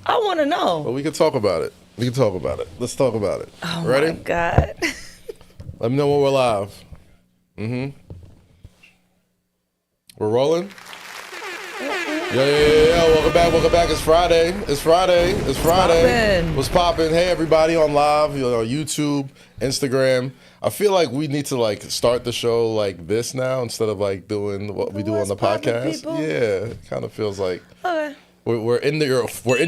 I want to know. Well, we can talk about it. Let's talk about it. Oh, Ready? my God. Let me know when we're live. We're rolling? Yeah. Welcome back. It's Friday. Poppin'. What's poppin'? Hey, everybody on live, YouTube, Instagram. I feel like we need to start the show like this now instead of doing what we do on the podcast. People? Yeah, it kind of feels like Okay. we're in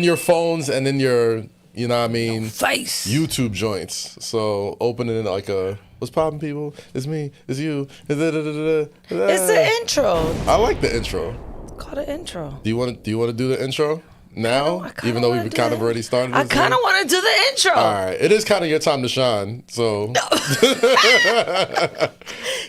your phones and in your face YouTube joints. So opening it like a what's poppin', people? It's me. It's you. It's the intro. I like the intro. Call the intro. Do you want to do the intro now? Even though we've kind of already started. I kind of want to do the intro. All right, it is kind of your time to shine, so you gotta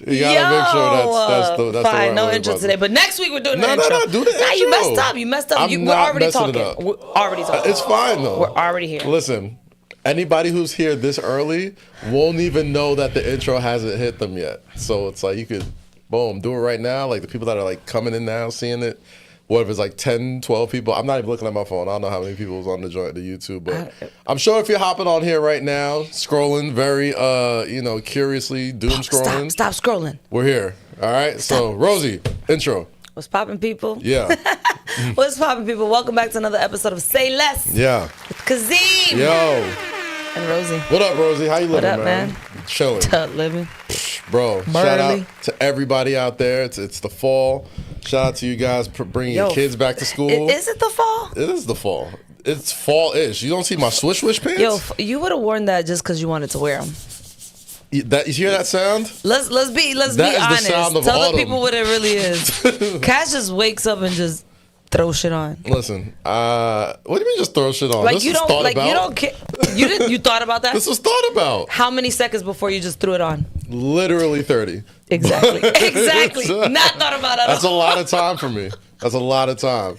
make sure that's the fine. right No way intro about today, it. but next week we're doing the intro. No, do the intro. Nah, you messed up. I'm We're not already messing talking. it up. We're already talking. It's fine though. We're already here. Listen, anybody who's here this early won't even know that the intro hasn't hit them yet. So it's like you could, boom, do it right now. Like the people that are coming in now, seeing it. What if it's 10, 12 people? I'm not even looking at my phone. I don't know how many people was on the YouTube, but I'm sure if you're hopping on here right now, scrolling very, curiously, doom scrolling. Stop scrolling. We're here. All right. So Rosie, intro. What's poppin', people? Yeah. What's poppin', people? Welcome back to another episode of Say Less. Yeah. With Kazeem. Yo. And Rosie. What up, Rosie? How you living, What up, man? Chilling. Tut living. Bro, shout out to everybody out there. It's the fall. Shout out to you guys for bringing your kids back to school. Is it the fall? It is the fall. It's fall-ish. You don't see my swish pants? Yo, you would have worn that just because you wanted to wear them. You hear that sound? Let's be honest. The sound of Tell autumn. the people what it really is. Cash just wakes up and just throw shit on. Listen, what do you mean just throw shit on? Like this you was don't thought like about. you don't care. You thought about that? This was thought about. How many seconds before you just threw it on? Literally 30. Exactly. Not thought about it. That's a lot of time for me. That's a lot of time.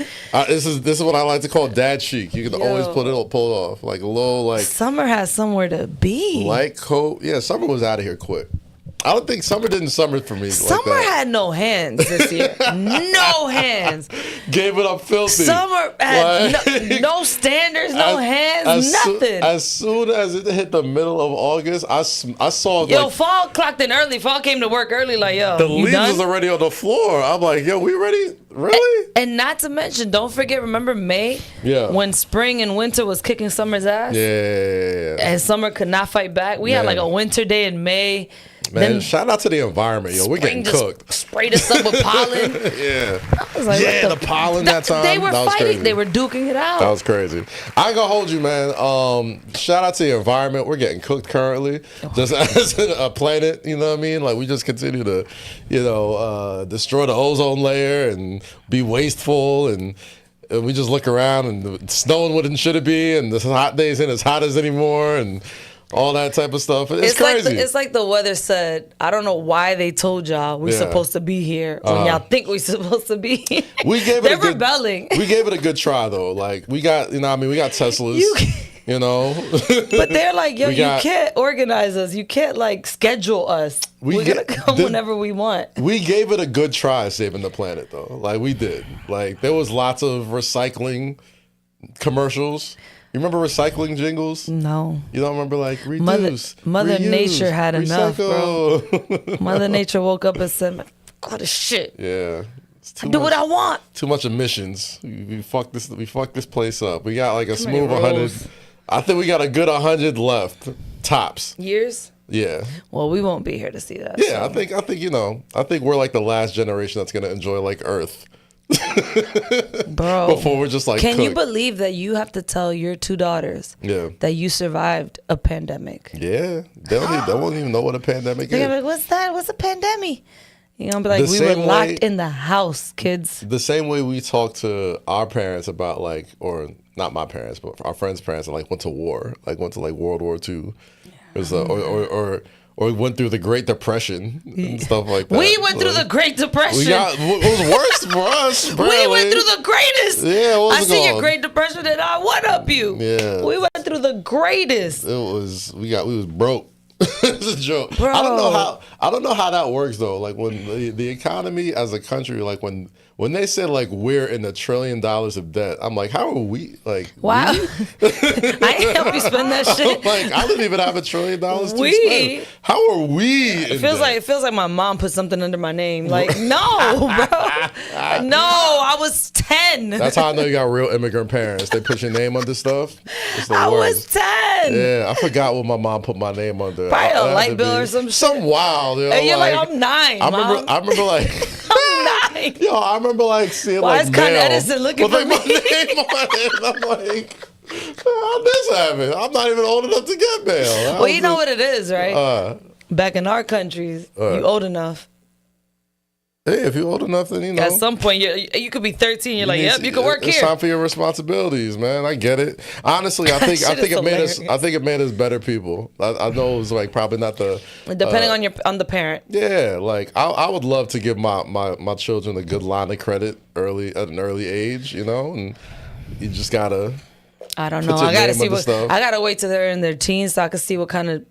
This is what I like to call dad chic. You can always pull it off like a little Summer has somewhere to be. Light coat. Yeah, summer was out of here quick. I don't think summer for me. Summer like that. had no hands this year. No hands. Gave it up filthy. Summer had no standards, no hands, nothing. As soon as it hit the middle of August, I saw fall clocked in early. Fall came to work early. The leaves was already on the floor. I'm like, yo, we ready? Really? And not to mention, don't forget, remember May? Yeah. When spring and winter was kicking summer's ass? Yeah. And summer could not fight back. We had a winter day in May. Man, shout out to the environment, yo. We're getting cooked. Sprayed us up with pollen. Yeah. I was like, the pollen that time. They were that was fighting. crazy. They were duking it out. That was crazy. I ain't gonna hold you, man. Shout out to the environment. We're getting cooked currently. Just as a planet, you know what I mean? Like we just continue to, destroy the ozone layer and be wasteful and we just look around and it's snowing when it should be and the hot days ain't as hot as anymore and all that type of stuff. It's crazy. It's like the weather said, I don't know why they told y'all we're supposed to be here when y'all think we're supposed to be here. They're rebelling. We gave it a good try though. Like we got, we got Teslas. But they're like, yo, you can't organize us. You can't schedule us. We're gonna come whenever we want. We gave it a good try saving the planet though. Like we did. Like there was lots of recycling commercials. You remember recycling jingles? No. You don't remember reduce, Mother reuse, Nature had enough, recycle. bro. Mother Nature woke up and said, all this shit. Yeah. Do what I want. Too much emissions. We fucked this place up. We got a smooth 100. I think we got a good 100 left. Tops. Years? Yeah. Well, we won't be here to see that. Yeah, so. I think we're the last generation that's gonna enjoy Earth. Bro, before we're just can cooked. you believe that you have to tell your two daughters that you survived a pandemic? Yeah, they won't even know what a pandemic is. They're gonna be like, what's that? What's a pandemic? You're gonna be like, we were locked in the house, kids. The same way we talk to our parents about or not my parents, but our friends' parents that went to war, went to World War II, or went through the Great Depression and stuff like that. We went through the Great Depression. It was worse for us. We went through the greatest. Yeah, what was I see your Great Depression and I one up you. Yeah, we went through the greatest. It was we was broke. It's a joke. Bro. I don't know how that works though. Like when the economy as a country, like when they said like we're in $1 trillion of debt, I'm like, how are we? Like, wow. I ain't help you spend that shit. Like I don't even have $1 trillion to spend. How are we? It feels like my mom put something under my name. Like no, bro. No, I was 10. That's how I know you got real immigrant parents. They put your name under stuff. It's the worst. Was 10. Yeah, I forgot what my mom put my name under. Probably a light bill or some shit. Some wild. You know, and you're like, I'm 9. I remember like. I'm 9. Yo, I remember like seeing Why like is Con Edison looking for like, me? my name on it. And I'm like, how'd this happen? I'm not even old enough to get mail. Well, you know what it is, right? Back in our countries, you old enough. Hey, if you're old enough, then you know. At some point, you could be 13. You're like, yep, you can work here. It's time for your responsibilities, man. I get it. Honestly, I think it made us better people. I know it was like probably not the depending on the parent. Yeah, like I would love to give my children a good line of credit at an early age, you know, and you just gotta. I don't know. I gotta see I gotta wait till they're in their teens so I can see what kind of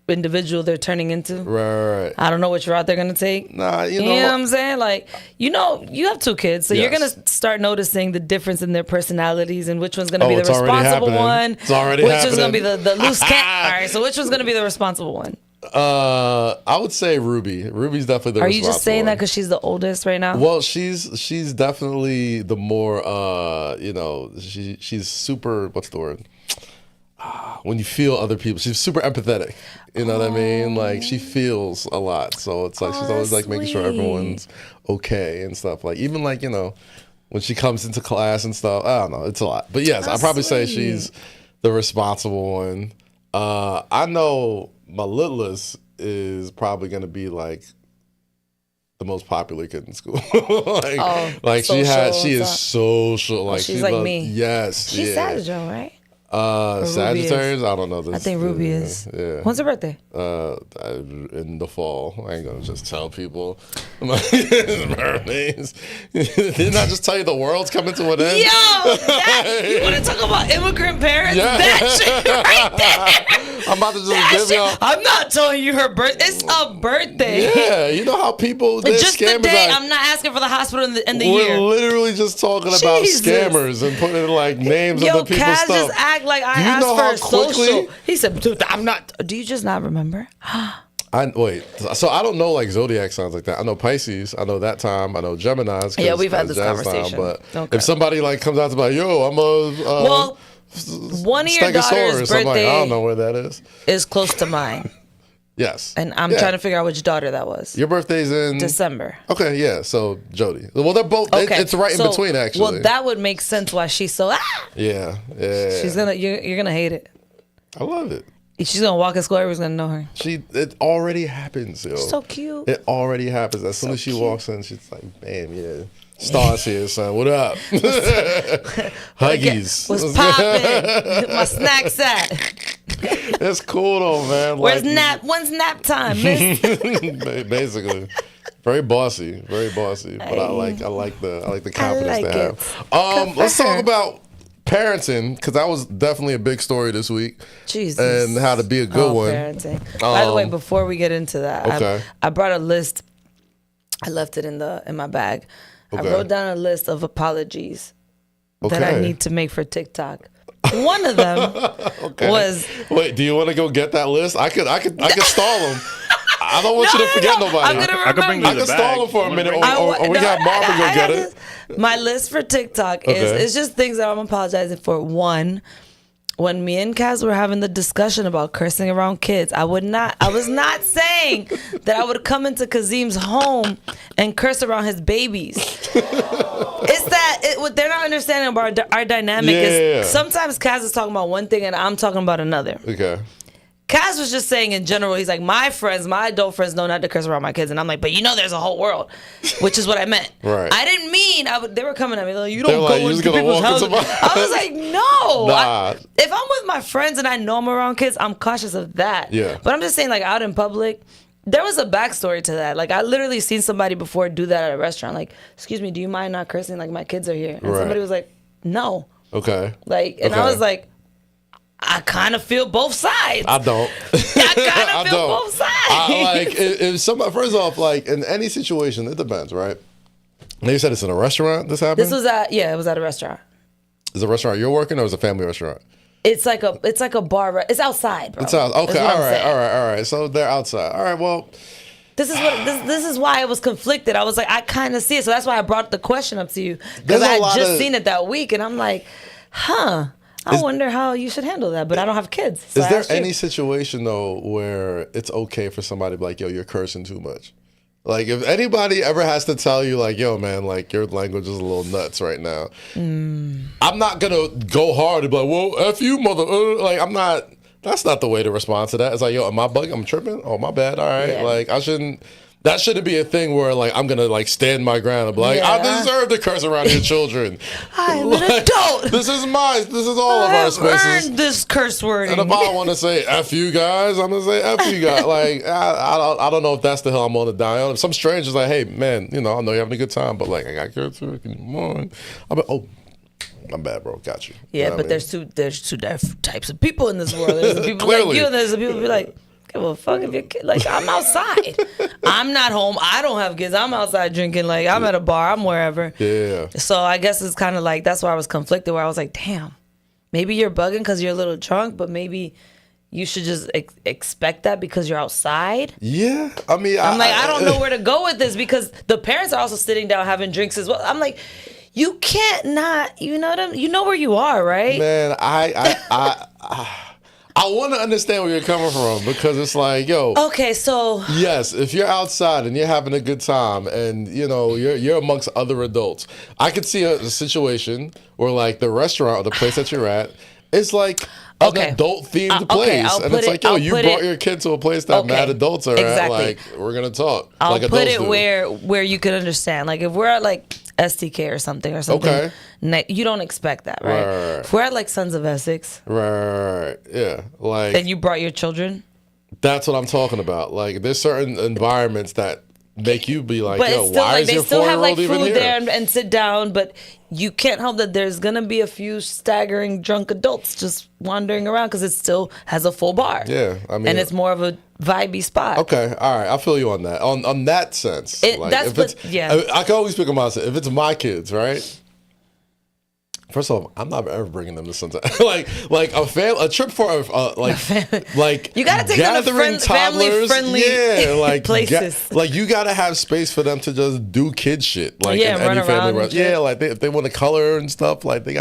individual they're turning into. Right. I don't know which route they're gonna take. Nah, you know what I'm saying? Like, you know, you have 2 kids, so you're gonna start noticing the difference in their personalities and which one's gonna be the responsible one. It's already happening. Which one's gonna be the loose cat. All right, so which one's gonna be the responsible one? I would say Ruby. Ruby's definitely the responsible one. Are you just saying that because she's the oldest right now? Well, she's definitely the more you know, she's super, what's the word? When you feel other people, she's super empathetic. You know what I mean? Like she feels a lot, so it's like she's always like making sure everyone's okay and stuff. Like even like, you know, when she comes into class and stuff. I don't know, it's a lot. But yes, I'd probably say she's the responsible one. I know my littlest is probably gonna be like the most popular kid in school. like she is social. Like she's like me. Yes, she's Sagittarius, right? Sagittarius, I don't know this. I think Ruby is. Yeah. When's her birthday? In the fall. I ain't gonna just tell people her names. Didn't I just tell you the world's coming to an end? Yo, you want to talk about immigrant parents? Yeah. That shit right there. I'm about to just give y'all. I'm not telling you her birthday. It's a birthday. Yeah, you know how people just the day. I'm not asking for the hospital and the year. We're literally just talking about scammers and putting like names of the people's stuff. Just act like I asked for a social. He said, "Dude, I'm not." Do you just not remember? Wait. So I don't know like zodiac signs like that. I know Pisces. I know that time. I know Gemini's. Yeah, we've had this conversation. But if somebody like comes out to be like, "Yo, I'm a," one of your daughter's birthday, I'm like, I don't know where that is close to mine. Yes. And I'm trying to figure out which daughter that was. Your birthday's in December. Okay, yeah. So Jody. Well, they're both. Okay. It's right in between, actually. Well, that would make sense why she's so. Yeah. She's gonna. You're gonna hate it. I love it. She's gonna walk in school. Everyone's gonna know her. It already happens, yo. She's so cute. It already happens. As soon as she walks in, she's like, "Bam, yeah." Stars here, son. What up? Huggies. What's poppin'? My snacks at? That's cool though, man. When's nap time, miss? Basically. Very bossy. But I like the confidence they have. Let's talk about parenting, because that was definitely a big story this week. Jesus. And how to be a good one. Parenting. By the way, before we get into that, okay. I brought a list. I left it in my bag. Okay. I wrote down a list of apologies that I need to make for TikTok. One of them was. Wait, do you want to go get that list? I could stall them. I don't want you to forget nobody. I'm gonna remember. I can stall them for a minute, or we got Marvin go get it. My list for TikTok is it's just things that I'm apologizing for. One, when me and Kaz were having the discussion about cursing around kids, I was not saying that I would come into Kazeem's home and curse around his babies. It's that what they're not understanding about our dynamic is sometimes Kaz is talking about one thing and I'm talking about another. Okay. Kaz was just saying in general, he's like, my adult friends know not to curse around my kids. And I'm like, but there's a whole world, which is what I meant. Right. I didn't mean, they were coming at me like, you don't go into people's houses. I was like, no. Nah. If I'm with my friends and I know I'm around kids, I'm cautious of that. Yeah. But I'm just saying, like, out in public, there was a backstory to that. Like, I literally seen somebody before do that at a restaurant. Like, excuse me, do you mind not cursing? Like, my kids are here. And somebody was like, no. Okay. Like, and I was like, I kind of feel both sides. I don't. I kind of feel both sides. If somebody, first off, like in any situation, it depends, right? And you said it's in a restaurant. This happened. This was it was at a restaurant. Is it a restaurant you're working, or is it a family restaurant? It's like a bar. It's outside, bro. It's out. Okay, all right. So they're outside. All right, well. This is why I was conflicted. I was like, I kind of see it, so that's why I brought the question up to you, because I had just seen it that week, and I'm like, I wonder how you should handle that, but I don't have kids. So is there any situation though where it's okay for somebody to be like, yo, you're cursing too much? Like, if anybody ever has to tell you, like, yo, man, like, your language is a little nuts right now, I'm not gonna go hard and be like, well, F you, mother. Like, I'm not. That's not the way to respond to that. It's like, yo, am I bugging? I'm tripping? Oh, my bad. All right. Yeah. Like, that shouldn't be a thing where, like, I'm going to, like, stand my ground and be like, I deserve to curse around your children. I'm an adult. This is mine. This is all of our spaces. I've earned this curse wording. And if I want to say F you guys, I'm going to say F you guys. Like, I don't know if that's the hill I'm going to die on. If some stranger's like, hey, man, I know you're having a good time, but, like, I got curse word. Come on. I'm like, oh. I'm bad, bro. Got you. Yeah, but there's two types of people in this world. There's the people like you, and there's the people who be like, okay, well, fuck if you're kid. Like, I'm outside. I'm not home. I don't have kids. I'm outside drinking. Like, I'm at a bar. I'm wherever. Yeah. So I guess it's kind of like, that's why I was conflicted, where I was like, damn, maybe you're bugging because you're a little drunk, but maybe you should just expect that because you're outside. Yeah. I mean, I don't know where to go with this, because the parents are also sitting down having drinks as well. I'm like, you can't not, you know where you are, right? Man, I want to understand where you're coming from, because it's like, yo. Okay, so. Yes, if you're outside and you're having a good time and, you're amongst other adults, I could see a situation where, like, the restaurant or the place that you're at, it's like an adult-themed place. And it's like, yo, you brought your kid to a place that mad adults are at. Like, we're going to talk. I'll put it where you could understand. Like, if we're at, like, STK or something, you don't expect that, right? If we're at, like, Sons of Essex. Right. Yeah. Like. And you brought your children. That's what I'm talking about. Like, there's certain environments that make you be like, but yo, why is your 4-year-old even here? They still have, like, food there and sit down, but you can't help that there's going to be a few staggering drunk adults just wandering around, because it still has a full bar. Yeah, I mean. And it's more of a vibey spot. Okay, all right, I feel you on that. On that sense. I can always pick on myself. If it's my kids, right? First of all, I'm not ever bringing them to Sunset. like a trip for like you gotta take them to family friendly places. You gotta have space for them to just do kid shit. Like, in run any family restaurant. Yeah, like if they want to color and stuff, like just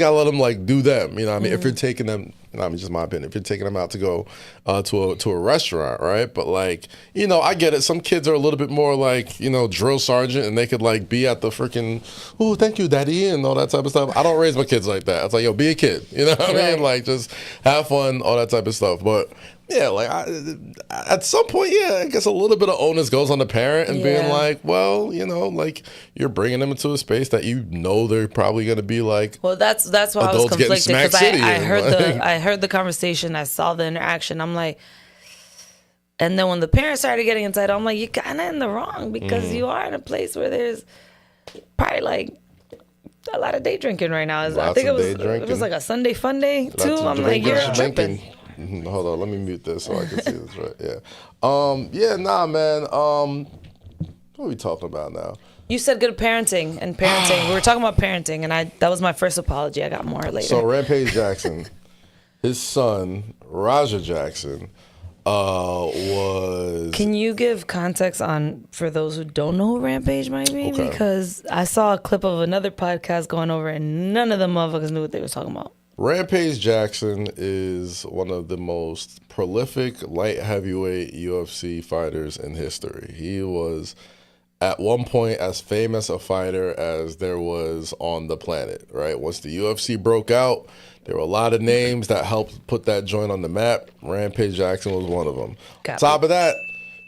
gotta let them, like, do them. You know what I mean? If you're taking them. I mean, just my opinion. If you're taking them out to go to a restaurant, right? But, like, I get it. Some kids are a little bit more like, drill sergeant, and they could, like, be at the freaking, oh, thank you, daddy, and all that type of stuff. I don't raise my kids like that. It's like, yo, be a kid. You know what I mean? Like, just have fun, all that type of stuff. But yeah, like, at some point, I guess a little bit of onus goes on the parent and being like, well, like, you're bringing them into a space that they're probably going to be like. Well, that's why I was conflicted, because I heard the conversation, I saw the interaction. I'm like, and then when the parents started getting inside, I'm like, you're kind of in the wrong, because you are in a place where there's probably, like, a lot of day drinking right now. I think it was like a Sunday fun day too. I'm like, you're tripping. Hold on, let me mute this so I can see this right. Yeah. Man. What are we talking about now? You said good parenting and parenting. We were talking about parenting, and that was my first apology. I got more later. So Rampage Jackson, his son Raja Jackson, was. Can you give context for those who don't know who Rampage might be? Okay. Because I saw a clip of another podcast going over, and none of the motherfuckers knew what they were talking about. Rampage Jackson is one of the most prolific light heavyweight UFC fighters in history. He was at one point as famous a fighter as there was on the planet, right? Once the UFC broke out, there were a lot of names that helped put that joint on the map. Rampage Jackson was one of them. Top of that,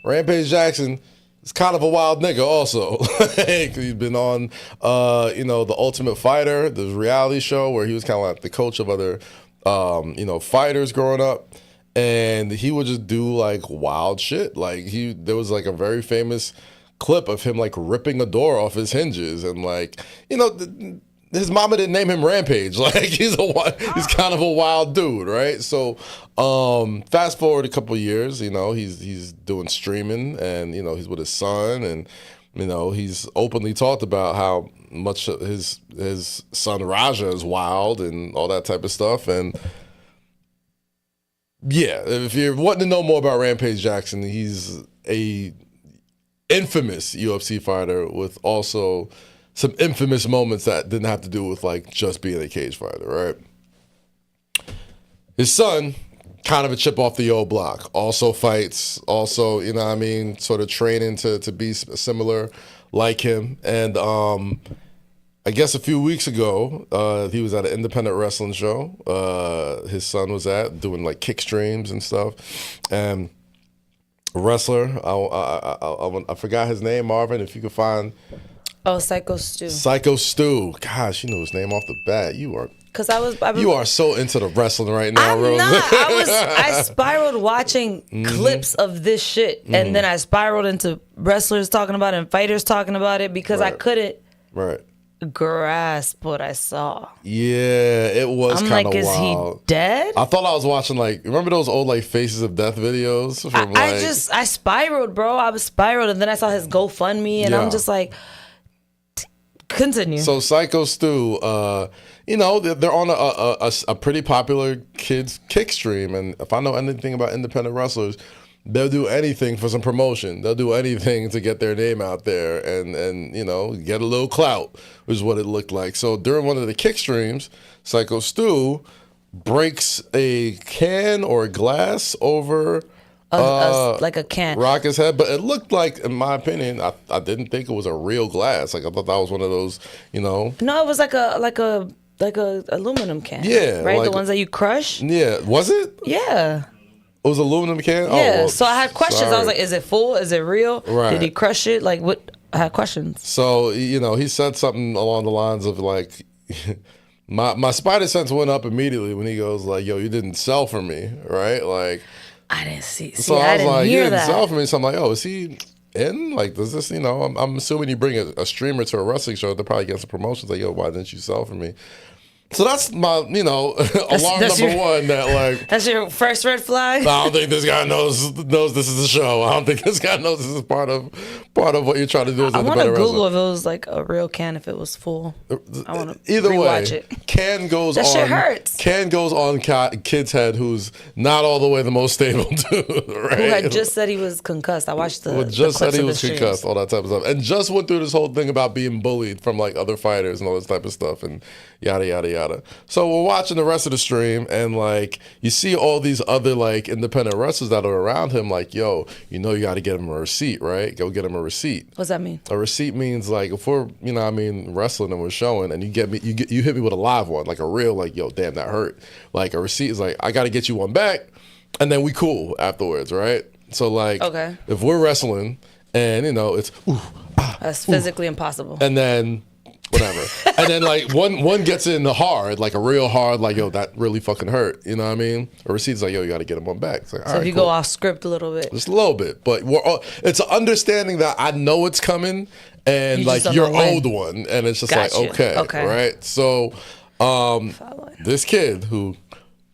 Rampage Jackson is kind of a wild nigga also. He's been on, The Ultimate Fighter, the reality show where he was kind of like the coach of other, fighters growing up. And he would just do, like, wild shit. Like, there was, like, a very famous clip of him, like, ripping a door off his hinges. And, like, his mama didn't name him Rampage. Like he's kind of a wild dude, right? So fast forward a couple of years, you know, he's doing streaming, and you know, he's with his son, and you know, he's openly talked about how much his son Raja is wild and all that type of stuff. And yeah, if you're wanting to know more about Rampage Jackson, he's a infamous UFC fighter with also some infamous moments that didn't have to do with like just being a cage fighter, right? His son, kind of a chip off the old block, also fights, also, you know what I mean, sort of training to be similar like him. And I guess a few weeks ago, he was at an independent wrestling show. His son was doing like kick streams and stuff. And a wrestler, I forgot his name, Marvin, if you could find... Oh, Psycho Stu. Psycho Stu. Gosh, you know his name off the bat. You are so into the wrestling right now, Rose. I spiraled watching clips of this shit, and then I spiraled into wrestlers talking about it and fighters talking about it because I couldn't grasp what I saw. Yeah, it was kind of wild. Is he dead? I thought I was watching remember those old Faces of Death videos? From, I spiraled, bro. I was spiraled, and then I saw his GoFundMe, and I'm just like... Continue. So Psycho Stu, you know, they're on a pretty popular kids kick stream, and if I know anything about independent wrestlers, they'll do anything for some promotion. They'll do anything to get their name out there and you know, get a little clout, which is what it looked like. So during one of the kick streams, Psycho Stu breaks a can or a glass over like a can. Rocket's head, but it looked like, in my opinion, I didn't think it was a real glass. Like I thought that was one of those, you know. No, it was like a aluminum can. Yeah, right. The ones that you crush. Yeah, was it? Yeah. It was aluminum can. Yeah. Oh, well, so I had questions. sorry. I was like, is it full? Is it real? Right. Did he crush it? Like what? I had questions. So you know, he said something along the lines of like. My spider sense went up immediately when he goes like, "Yo, you didn't sell for me, right?" Like. I didn't see. So I was like, you didn't sell for me. So I'm like, oh, is he in? Like, does this, you know, I'm assuming you bring a streamer to a wrestling show, they're probably getting some promotions. Like, yo, why didn't you sell for me? So that's my, you know, alarm number one that like. That's your first red flag? I don't think this guy knows this is a show. I don't think this guy knows this is part of what you're trying to do. I want to Google if it was like a real can, if it was full. I want to rewatch it. Can goes that on. Shit hurts. Can goes on kid's head, who's not all the way the most stable dude, right? Who had just said he was concussed. I watched the just the said he was streams. concussed, all that type of stuff, and just went through this whole thing about being bullied from like other fighters and all this type of stuff, and yada yada yada. So we're watching the rest of the stream, and like you see all these other like independent wrestlers that are around him, like, yo, you know, you got to get him a receipt, right? Go get him a receipt. What's that mean? A receipt means like if we're, you know what I mean, wrestling and we're showing, and you hit me with a live one, like a real, like, yo, damn, that hurt. Like a receipt is like, I got to get you one back, and then we cool afterwards, right? So like, okay, if we're wrestling and you know it's that's physically impossible, and then whatever, and then like one gets in hard, like a real hard, like, yo, that really fucking hurt, you know what I mean? A receipt's like, yo, you got to get him one back. It's like, all so right, if you cool. go off script a little bit, just a little bit, but it's an understanding that I know it's coming, and like you're owed one, and it's just like okay, right? So this kid who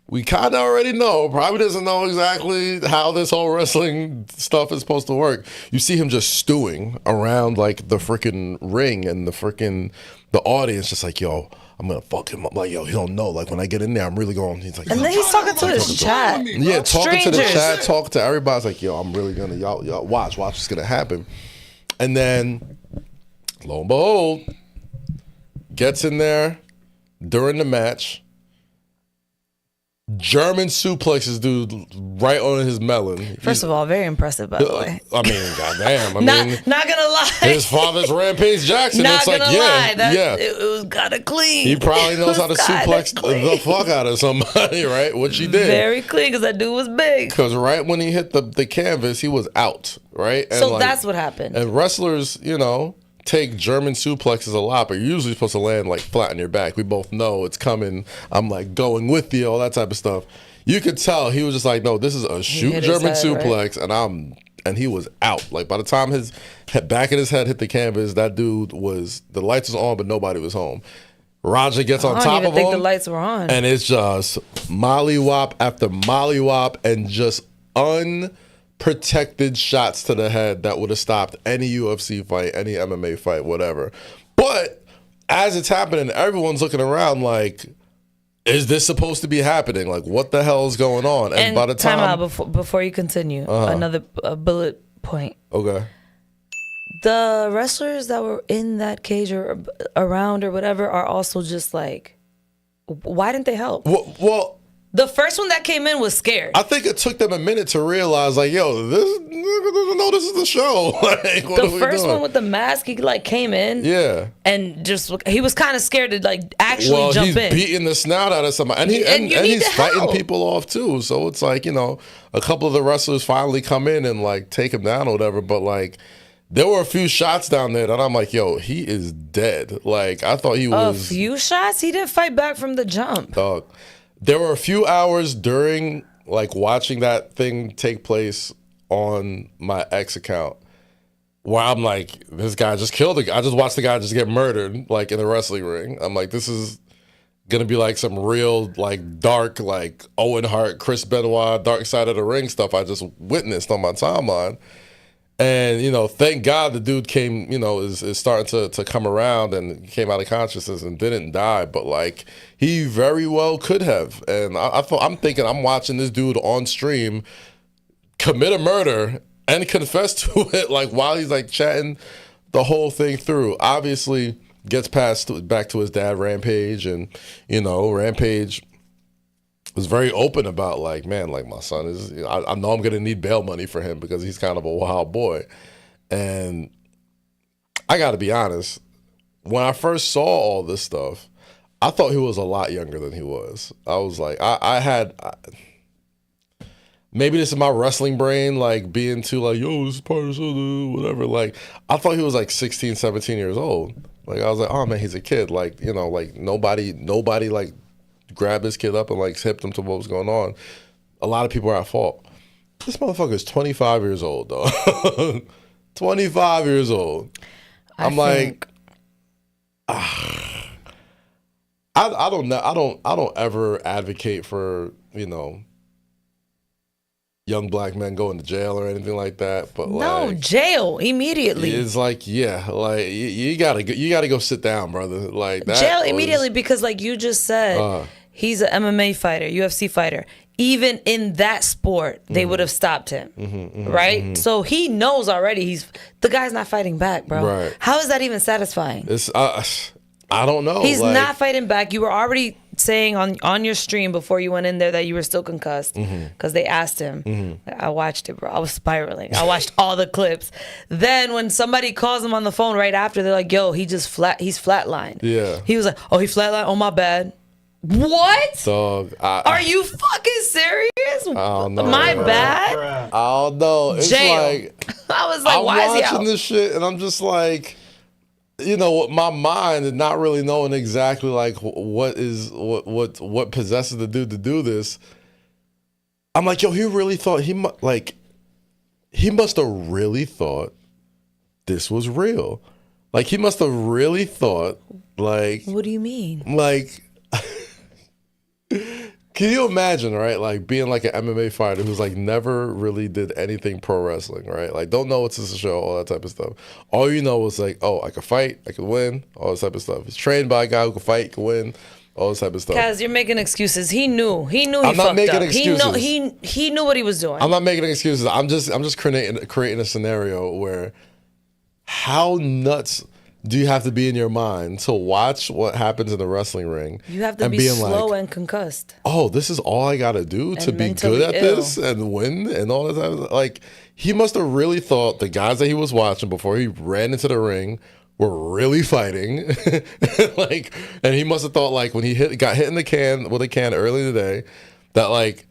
we kind of already know, probably doesn't know exactly how this whole wrestling stuff is supposed to work. You see him just stewing around like the freaking ring and the audience, just like, yo, I'm gonna fuck him up. Like, yo, he don't know. Like when I get in there, I'm really going. He's like, and then he's talking to his chat. Yeah, talking to the chat, talking to everybody. It's like, yo, I'm really gonna y'all watch what's gonna happen. And then, lo and behold, gets in there during the match. German suplexes dude right on his melon. First of all, very impressive, by the way. I mean, goddamn. Not gonna lie. His father's Rampage Jackson. Not it's gonna like, lie. yeah. It was kinda clean. He probably knows how to suplex the fuck out of somebody, right? Which he did. Very clean, because that dude was big. Because right when he hit the canvas, he was out, right? And so that's what happened. And wrestlers, you know, take German suplexes a lot, but you're usually supposed to land like flat on your back. We both know it's coming. I'm like going with you, all that type of stuff. You could tell he was just like, no, this is a shoot German suplex, right? and he was out. Like by the time his back of his head hit the canvas, that dude the lights was on, but nobody was home. Raja gets on top of him. I don't even think the lights were on. And it's just mollywop after mollywop and just unprotected shots to the head that would have stopped any UFC fight, any MMA fight, whatever. But as it's happening, everyone's looking around like, is this supposed to be happening? Like, what the hell is going on? And by the time before you continue, another bullet point. Okay. The wrestlers that were in that cage or around or whatever are also just like, why didn't they help? Well, the first one that came in was scared. I think it took them a minute to realize, like, yo, this is the show. Like, the first one with the mask, he like came in, and just he was kind of scared to like actually jump in. He's beating the snout out of somebody, and he's fighting people off too. So it's like, you know, a couple of the wrestlers finally come in and like take him down or whatever. But like, there were a few shots down there that I'm like, yo, he is dead. Like, I thought he was a few shots. He didn't fight back from the jump. Dog. There were a few hours during like watching that thing take place on my ex account where I'm like, this guy just killed a guy. I just watched the guy just get murdered like in the wrestling ring. I'm like, this is gonna be like some real like dark like Owen Hart, Chris Benoit, dark side of the ring stuff I just witnessed on my timeline. And, you know, thank God the dude came, you know, is starting to come around and came out of consciousness and didn't die. But, like, he very well could have. And I'm thinking I'm watching this dude on stream commit a murder and confess to it, like, while he's, like, chatting the whole thing through. Obviously, gets back to his dad, Rampage. And, you know, Rampage was very open about like, man, like my son is, I know I'm going to need bail money for him because he's kind of a wild boy. And I got to be honest, when I first saw all this stuff, I thought he was a lot younger than he was. I was like, maybe this is my wrestling brain, like being too like, yo, this is part of the show, whatever. Like, I thought he was like 16, 17 years old. Like, I was like, oh man, he's a kid. Like, you know, like nobody like, grabbed this kid up and like hipped him to what was going on. A lot of people are at fault. This motherfucker is 25 years old, though. 25 years old. I'm like, I don't know. I don't ever advocate for, you know, young black men going to jail or anything like that. But no, jail immediately. It's like, yeah, like you gotta go sit down, brother. Like that jail immediately because, like you just said. He's an MMA fighter, UFC fighter. Even in that sport, they would have stopped him, right? So he knows already the guy's not fighting back, bro. Right. How is that even satisfying? It's I don't know. He's not fighting back. You were already saying on your stream before you went in there that you were still concussed because they asked him. I watched it, bro. I was spiraling. I watched all the clips. Then when somebody calls him on the phone right after, they're like, yo, he's flatlined. Yeah. He was like, oh, he flatlined? Oh, my bad. What? Dog, are you fucking serious? I don't know. My bad? I don't know. It's jail. like I was like, why is he out? I'm watching this shit and I'm just like, you know, my mind and not really knowing exactly like what possesses the dude to do this. I'm like, yo, he really thought he must have really thought this was real. Like he must have really thought like. What do you mean? Like. Can you imagine, right? Like being like an MMA fighter who's like never really did anything pro wrestling, right? Like don't know what's this show, all that type of stuff. All you know is like, oh, I could fight, I could win, all this type of stuff. He's trained by a guy who can fight, can win, all this type of stuff. Kaz, you're making excuses. He knew. He fucked up. I'm not making excuses. He knew what he was doing. I'm not making excuses. I'm just creating a scenario where how nuts do you have to be in your mind to watch what happens in the wrestling ring? You have to be slow like, and concussed. Oh, this is all I got to do to be good at this and win and all that. Like, he must have really thought the guys that he was watching before he ran into the ring were really fighting. Like, and he must have thought, like, when he got hit in the can with a can early today, that, like,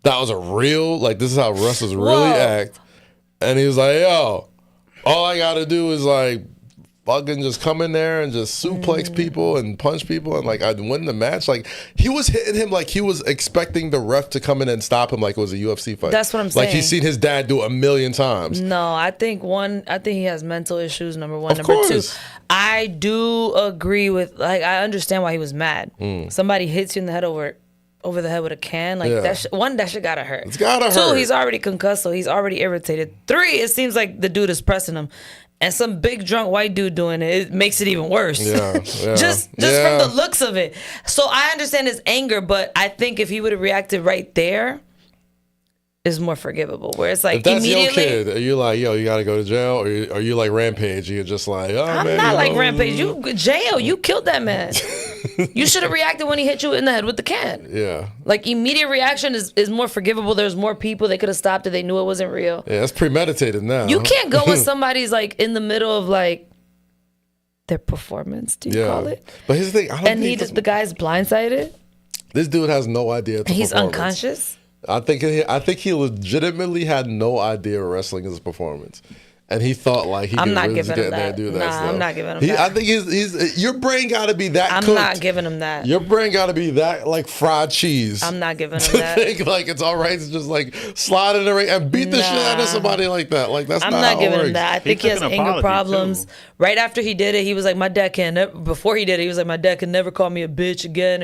that was a real, like, this is how wrestlers really act. And he was like, yo, all I got to do is, like, fucking just come in there and just suplex people and punch people and like I'd win the match. Like he was hitting him like he was expecting the ref to come in and stop him like it was a UFC fight. That's what I'm saying. Like he's seen his dad do it 1,000,000 times. No, I think he has mental issues, number one. Of Number course. 2, I do agree with, like, I understand why he was mad. Somebody hits you in the head over the head with a can, like that shit gotta hurt. It's gotta 2, hurt. he's already concussed, so he's already irritated. 3, it seems like the dude is pressing him. And some big drunk white dude doing it makes it even worse. Just from the looks of it. So I understand his anger, but I think if he would have reacted right there, it's more forgivable. Where it's like, if that's immediately, your kid, are you like, yo, you gotta go to jail, or are you like Rampage? You're just like, oh I'm man, not like Rampage. You killed that man. You should have reacted when he hit you in the head with the can. Yeah. Like, immediate reaction is more forgivable. There's more people. They could have stopped it. They knew it wasn't real. Yeah, that's premeditated now. You can't go when somebody's like in the middle of like their performance. Do you call it? But here's the thing. The guy's blindsided. This dude has no idea. He's unconscious. I think he legitimately had no idea wrestling is a performance, and he thought like he could really get in there and do that stuff. I'm not giving him that. I think he's your brain got to be that. I'm cooked. not giving him that. Your brain got to be that like fried cheese. I'm not giving him to that. think like it's all right to just like slide in the ring and beat the shit out of somebody like that. Like that's I'm not not how giving it him works. that. I think he has anger problems. Right after he did it, he was like, my dad can't never, before he did it, he was like, my dad can never call me a bitch again.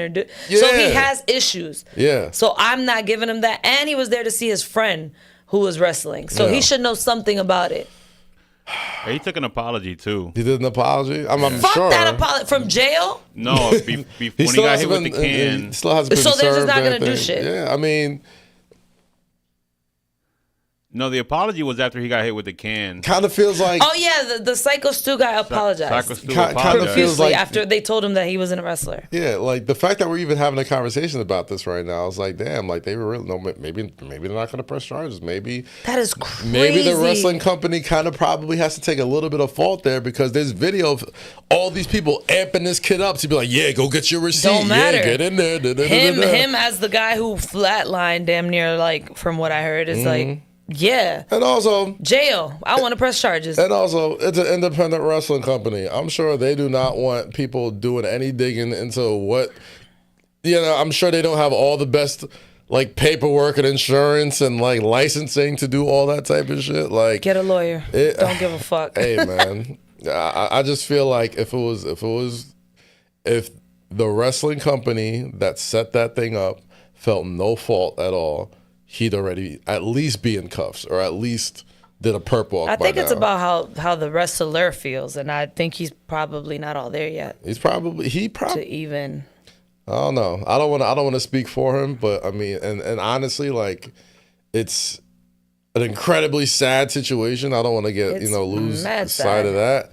So he has issues. Yeah. So I'm not giving him that. And he was there to see his friend who was wrestling. So he should know something about it. He took an apology too. He did an apology. I'm Fuck sure. that apology from jail. No, when he got hit with the can. He still hasn't been So they're just served not or gonna do anything. shit. Yeah, I mean, No, the apology was after he got hit with the can. kind of feels like. Oh yeah, the Psycho Stu guy apologized. Psycho Stu Kind of apologized. feels like after they told him that he wasn't a wrestler. Yeah, like the fact that we're even having a conversation about this right now, I was like, damn, like they were really maybe they're not going to press charges. Maybe That is crazy. maybe the wrestling company kind of probably has to take a little bit of fault there because there's video of all these people amping this kid up to be like, yeah, go get your receipt. Don't matter. Yeah, get in there. Him as the guy who flatlined damn near, like, from what I heard, is like, yeah. And also, Jail. I want to press charges. and also, it's an independent wrestling company. I'm sure they do not want people doing any digging into what, I'm sure they don't have all the best like paperwork and insurance and like licensing to do all that type of shit. Like, Get a lawyer. Don't give a fuck. Hey man, I just feel like if the wrestling company that set that thing up felt no fault at all, he'd already at least be in cuffs or at least did a perp walk. I think it's now. about how the wrestler feels, and I think he's probably not all there yet. He's probably to even. I don't know. I don't want to speak for him, but I mean, and honestly, like, it's an incredibly sad situation. I don't want to get lose sight of that,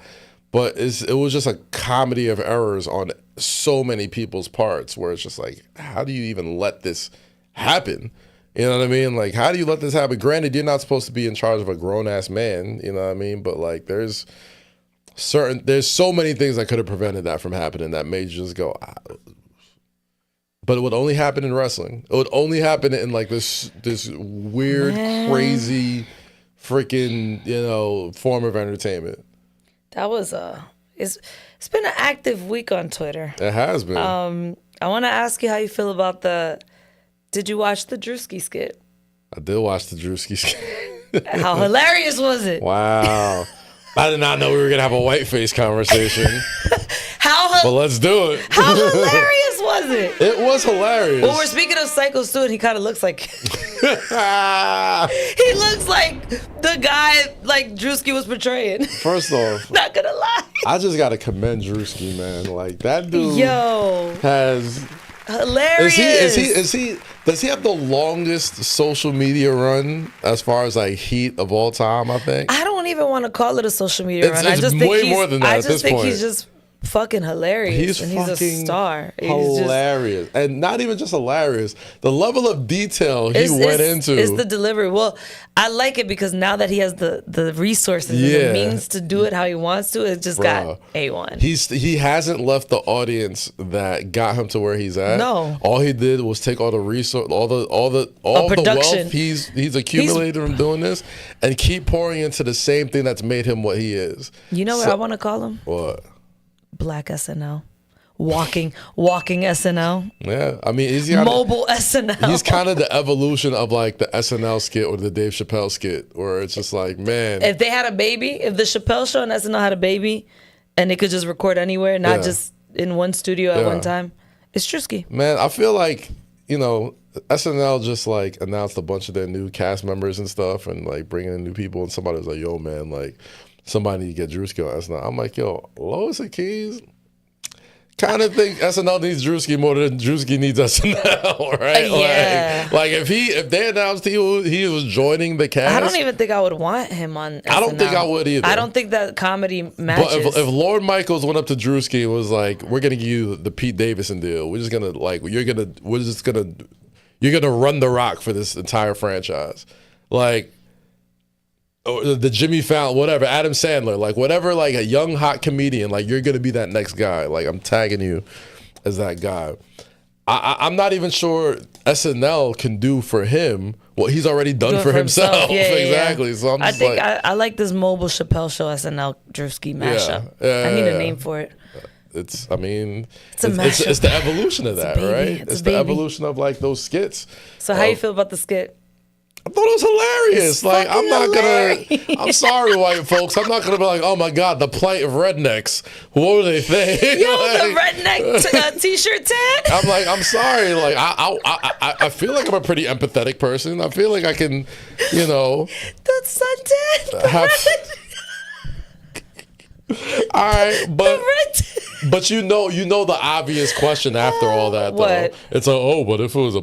but it was just a comedy of errors on so many people's parts, where it's just like, how do you even let this happen? You know what I mean? Like, how do you let this happen? Granted, you're not supposed to be in charge of a grown-ass man, you know what I mean? But, like, there's so many things that could have prevented that from happening that made you just go, but it would only happen in wrestling. It would only happen in, like, this weird, crazy, freaking, form of entertainment. That was it's been an active week on Twitter. It has been. I want to ask you how you feel about did you watch the Druski skit? I did watch the Drewski skit. How hilarious was it? Wow. I did not know we were going to have a whiteface conversation. But let's do it. How hilarious was it? It was hilarious. Well, we're speaking of Psycho Stu, and he kind of looks like... he looks like the guy like Druski was portraying. First off... Not gonna lie. I just got to commend Druski, man. Like, that dude has... Hilarious. Does he have the longest social media run as far as like heat of all time? I think. I don't even want to call it a social media run. I just it's think way more than that at this point. He's just fucking hilarious. He's a star. Hilarious. And not even just hilarious. The level of detail he went into. It's the delivery. Well, I like it because now that he has the resources and the means to do it how he wants to, it just got A1. He hasn't left the audience that got him to where he's at. No. All he did was take all the resource, all the wealth he's accumulated from doing this, and keep pouring into the same thing that's made him what he is. You know what I want to call him? What? Black SNL. Walking SNL. Yeah, I mean, mobile SNL. He's kind of the evolution of like the SNL skit or the Dave Chappelle skit, where it's just like, man. If they had a baby, if the Chappelle show and SNL had a baby, and they could just record anywhere, not just in one studio at one time, it's Druski. Man, I feel like, SNL just like announced a bunch of their new cast members and stuff, and like bringing in new people, and somebody was like, yo, man, like somebody need to get Druski on SNL. I'm like, yo, Lois and Keys. Kind of think SNL needs Druski more than Druski needs SNL, right? Yeah. Like if they announced he was joining the cast, I don't even think I would want him on SNL. I don't think I would either. I don't think that comedy matches. But if Lord Michaels went up to Druski and was like, "We're gonna give you the Pete Davidson deal. We're gonna run the rock for this entire franchise," like. The Jimmy Fallon, whatever, Adam Sandler, like whatever, like a young hot comedian, like you're gonna be that next guy. Like I'm tagging you as that guy. I'm not even sure SNL can do for him what he's already done for himself. Yeah, exactly. Yeah. So I'm just I like this mobile Chappelle show SNL Druski mashup. I need a name for it. It's a mashup. It's the evolution of that, right? It's the evolution of like those skits. So how you feel about the skit? I thought it was hilarious. Like I'm sorry, white folks. I'm not gonna be like, oh my God, the plight of rednecks. What do they think? Yo, the redneck t-shirt tag. I'm sorry. Like I feel like I'm a pretty empathetic person. I feel like I can, The suntan. All right, but you know the obvious question after all that though. What? It's like, but if it was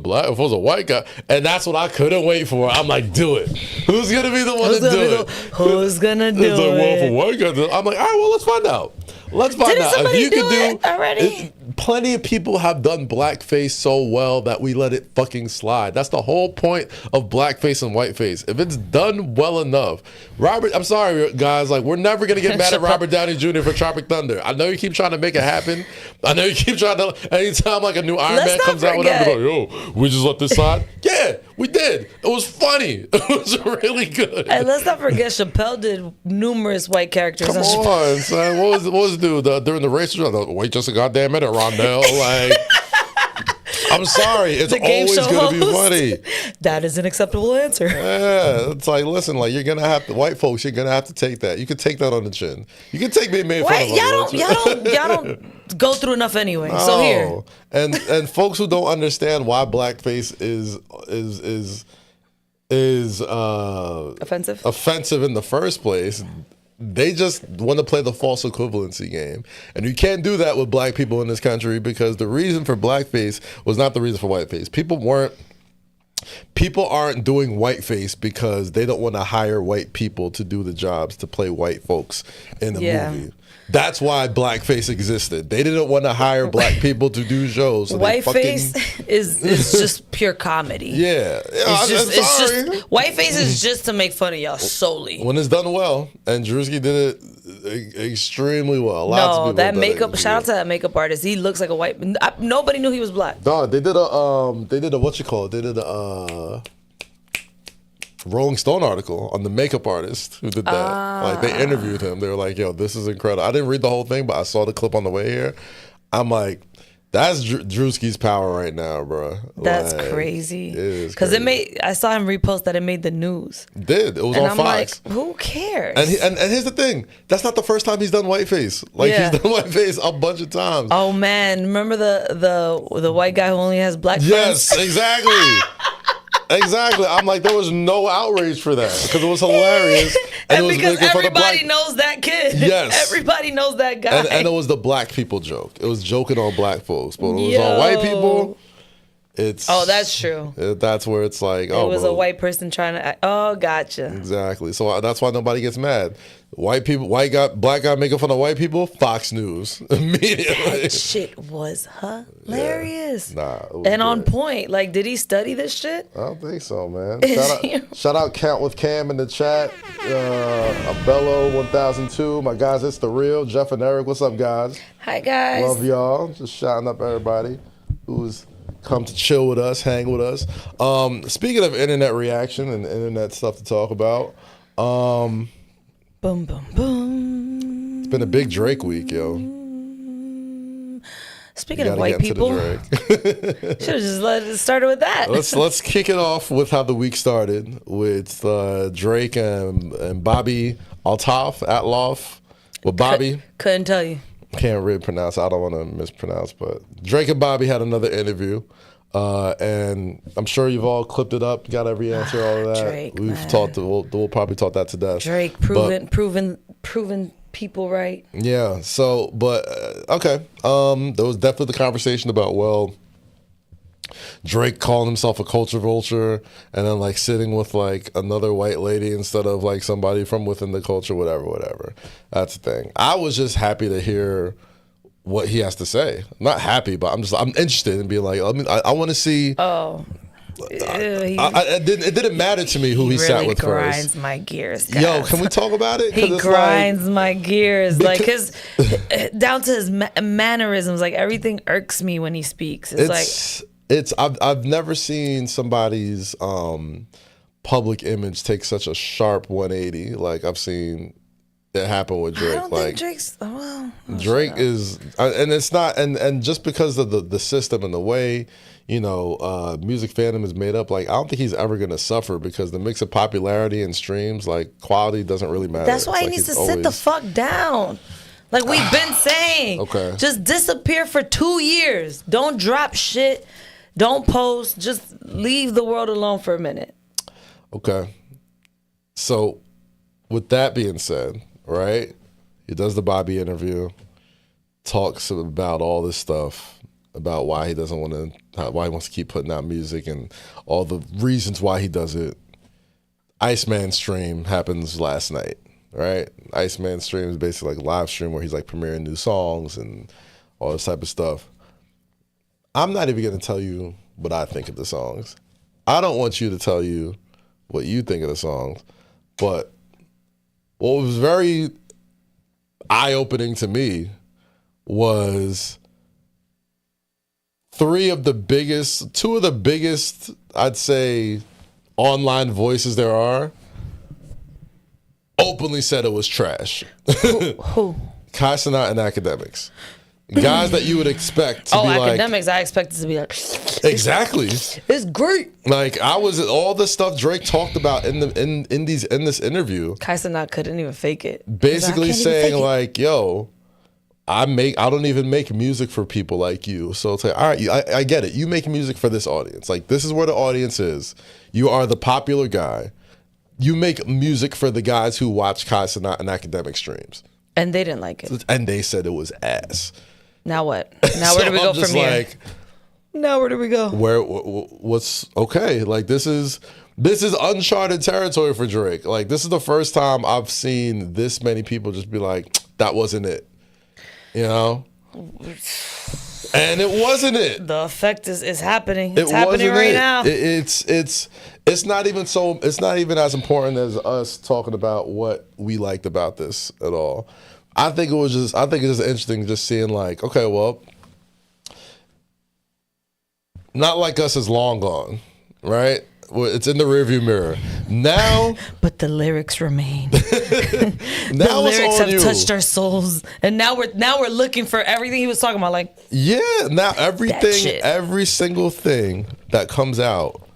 a white guy, and that's what I couldn't wait for. I'm like, do it. Who's gonna be the one to do it? Who's gonna do it? It's like, well, if a white guy, I'm like, all right, well, let's find out. If you could do already. Plenty of people have done blackface so well that we let it fucking slide. That's the whole point of blackface and whiteface. If it's done well enough, I'm sorry, guys. Like, we're never gonna get mad at Robert Downey Jr. for Tropic Thunder. I know you keep trying to make it happen. I know you keep trying to. Anytime like a new Iron Man comes out, whatever, like, yo, we just let this slide. Yeah, we did. It was funny. It was really good. And let's not forget, Chappelle did numerous white characters. Come on, son. What was the dude during the race? Wait just a goddamn minute, Rondell. Like, I'm sorry. It's always going to be funny. That is an acceptable answer. Yeah. It's like, listen, like, you're going to have to, white folks, you're going to have to take that. You can take that on the chin. You can take being made fun of. Y'all don't go through enough anyway. No. So here. And folks who don't understand why blackface is offensive in the first place, they just want to play the false equivalency game. And you can't do that with black people in this country, because the reason for blackface was not the reason for whiteface. People aren't doing whiteface because they don't want to hire white people to do the jobs to play white folks in a movie. That's why blackface existed. They didn't want to hire black people to do shows. So whiteface is just pure comedy. Yeah. Whiteface is just to make fun of y'all solely. When it's done well, and Drewski did it extremely well. Lots of people that makeup. Shout out to that makeup artist. He looks like a white. Nobody knew he was black. No, they did a what you call it? They did a Rolling Stone article on the makeup artist who did that. Like, they interviewed him. They were like, yo, this is incredible. I didn't read the whole thing, but I saw the clip on the way here. I'm like, that's Drewski's power right now, bro. That's crazy. It is because I saw him repost that it made the news. It did. It was on Fox. Like, who cares? And here's the thing. That's not the first time he's done whiteface. Like, he's done whiteface a bunch of times. Oh man, remember the white guy who only has black friends? Yes, exactly. Exactly. I'm like, there was no outrage for that because it was hilarious. And because everybody knows that kid. Yes. Everybody knows that guy. And it was the black people joke. It was joking on black folks. But when it was on white people, that's true. That's where it's like, it was a white person trying to. Gotcha. Exactly. So that's why nobody gets mad. Black guy making fun of white people. Fox News immediately. That shit was hilarious. Yeah. And on point. Like, did he study this shit? I don't think so, man. Shout out Count with Cam in the chat. Abello 1002. My guys, it's the real Jeff and Eric. What's up, guys? Hi, guys. Love y'all. Just shouting up everybody who's come to chill with us, hang with us. Speaking of internet reaction and internet stuff to talk about, boom, boom, boom. It's been a big Drake week, yo. Speaking of white people, should have just started with that. Let's kick it off with how the week started with Drake and Bobby Atloff. Well, Bobby couldn't tell you. Can't really pronounce. I don't want to mispronounce, but Drake and Bobby had another interview, and I'm sure you've all clipped it up, got every answer, all of that. Drake, We'll probably talk that to death. Drake proven people right. Yeah. So, but okay. There was definitely the conversation about Drake calling himself a culture vulture and then like sitting with like another white lady instead of like somebody from within the culture, whatever. That's the thing. I was just happy to hear what he has to say. I'm not happy, but I'm interested in being like, I want to see. It didn't matter to me who he sat with first. He grinds my gears, guys. Yo, can we talk about it? He grinds my gears. Like down to his mannerisms, like everything irks me when he speaks. I've never seen somebody's public image take such a sharp 180 like I've seen it happen with Drake. I don't think Drake's Drake is, and it's not, and just because of the system and the way music fandom is made up, like I don't think he's ever gonna suffer because the mix of popularity and streams, like quality doesn't really matter. That's why he needs to sit the fuck down. Like we've been saying, okay, just disappear for 2 years. Don't drop shit. Don't post. Just leave the world alone for a minute. Okay. So, with that being said, right? He does the Bobby interview, talks about all this stuff, about why he wants to keep putting out music and all the reasons why he does it. Iceman stream happens last night, right? Iceman stream is basically like a live stream where he's like premiering new songs and all this type of stuff. I'm not even going to tell you what I think of the songs. I don't want you to tell you what you think of the songs. But what was very eye-opening to me was two of the biggest, I'd say, online voices there are, openly said it was trash. Who? Kai Cenat and Academics. Guys that you would expect to be like... Academics, I expected to be like... Exactly. It's great. Like, all the stuff Drake talked about in this interview... Kai Cenat couldn't even fake it. Basically saying like, yo, I don't even make music for people like you. So it's like, all right, I get it. You make music for this audience. Like, this is where the audience is. You are the popular guy. You make music for the guys who watch Kai Cenat and Academic streams. And they didn't like it. And they said it was ass. Now what? Now where do we go from here? Now where do we go? What's okay? Like this is uncharted territory for Drake. Like this is the first time I've seen this many people just be like, that wasn't it. And it wasn't it. The effect is happening. It's happening right now. It's not even as important as us talking about what we liked about this at all. I think it's just interesting just seeing like, okay, well, Not Like Us is long gone, right? It's in the rearview mirror now. But the lyrics remain. The lyrics have touched our souls, and now we're looking for everything he was talking about. Like, yeah, now every single thing that comes out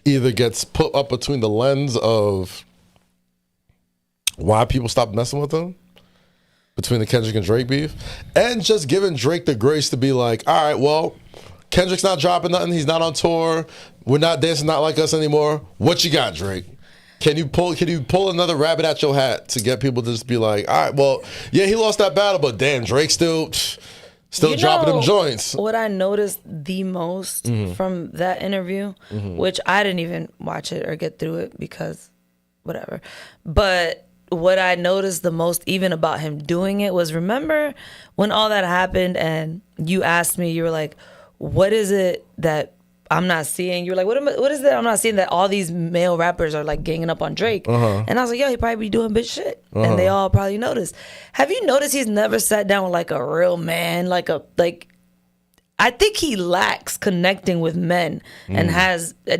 either gets put up between the lens of why people stopped messing with him, between the Kendrick and Drake beef, and just giving Drake the grace to be like, all right, well, Kendrick's not dropping nothing. He's not on tour. We're not dancing Not Like Us anymore. What you got, Drake? Can you pull another rabbit out your hat to get people to just be like, all right, well, yeah, he lost that battle, but damn, Drake still, Still dropping them joints. What I noticed the most from that interview, which I didn't even watch it or get through it because whatever. But what I noticed the most even about him doing it was, remember when all that happened and you asked me, you were like, what is it that I'm not seeing? You were like, what is it I'm not seeing that all these male rappers are like ganging up on Drake? And I was like, yo, he probably be doing bitch shit. And they all probably noticed. Have you noticed he's never sat down with like a real man, I think he lacks connecting with men and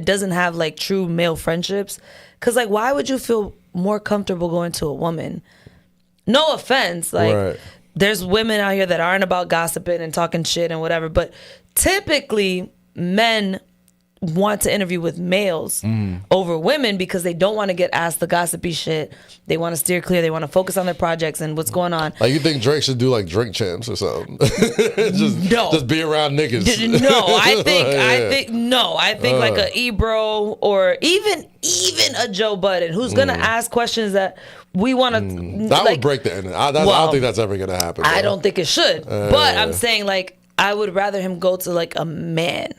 doesn't have like true male friendships. Cause like, why would you feel more comfortable going to a woman? No offense. Like there's women out here that aren't about gossiping and talking shit and whatever, but typically men want to interview with males over women because they don't want to get asked the gossipy shit. They want to steer clear. They want to focus on their projects and what's going on. Like, you think Drake should do like drink champs or something? just be around niggas. No, I think like a Ebro or even a Joe Budden who's gonna ask questions that we want to. That would break the internet. I don't think that's ever gonna happen. Bro. I don't think it should. But I'm saying like I would rather him go to like a man.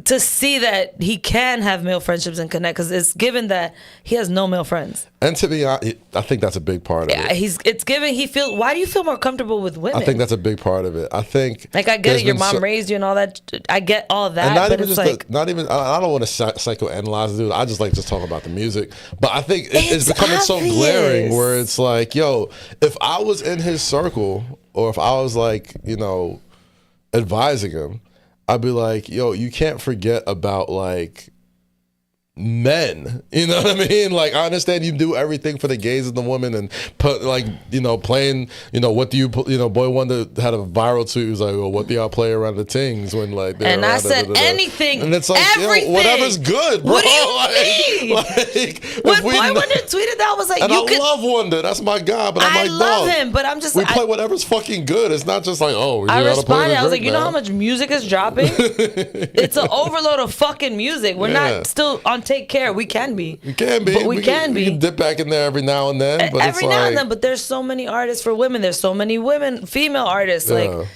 To see that he can have male friendships and connect, because it's given that he has no male friends. And to be honest, I think that's a big part of it. It's given why do you feel more comfortable with women? I think that's a big part of it. I think like I get it, your mom raised you and all that. I get all that, but it's like I don't want to psychoanalyze the dude. I just like to talk about the music. But I think it's becoming obvious. So glaring where it's like, yo, if I was in his circle or if I was like, advising him, I'd be like, yo, you can't forget about like men. You know what I mean? Like, I understand you do everything for the gays and the women and put like, playing, what do you, Boy Wonder had a viral tweet. He was like, well, what do y'all play around the tings when like they're and I said anything. And it's like, everything. Whatever's good, bro. What do you mean? When Boy Wonder tweeted that, I was like, and I love Wonder. That's my guy, but I'm like, I love him, but I'm just we play whatever's fucking good. It's not just like, I responded. I was like, you know how much music is dropping? It's an overload of fucking music. We're not still on Take Care. We can be. We can be. But we can be. We can dip back in there every now and then. But every now and then. But there's so many artists for women. There's so many female artists. Like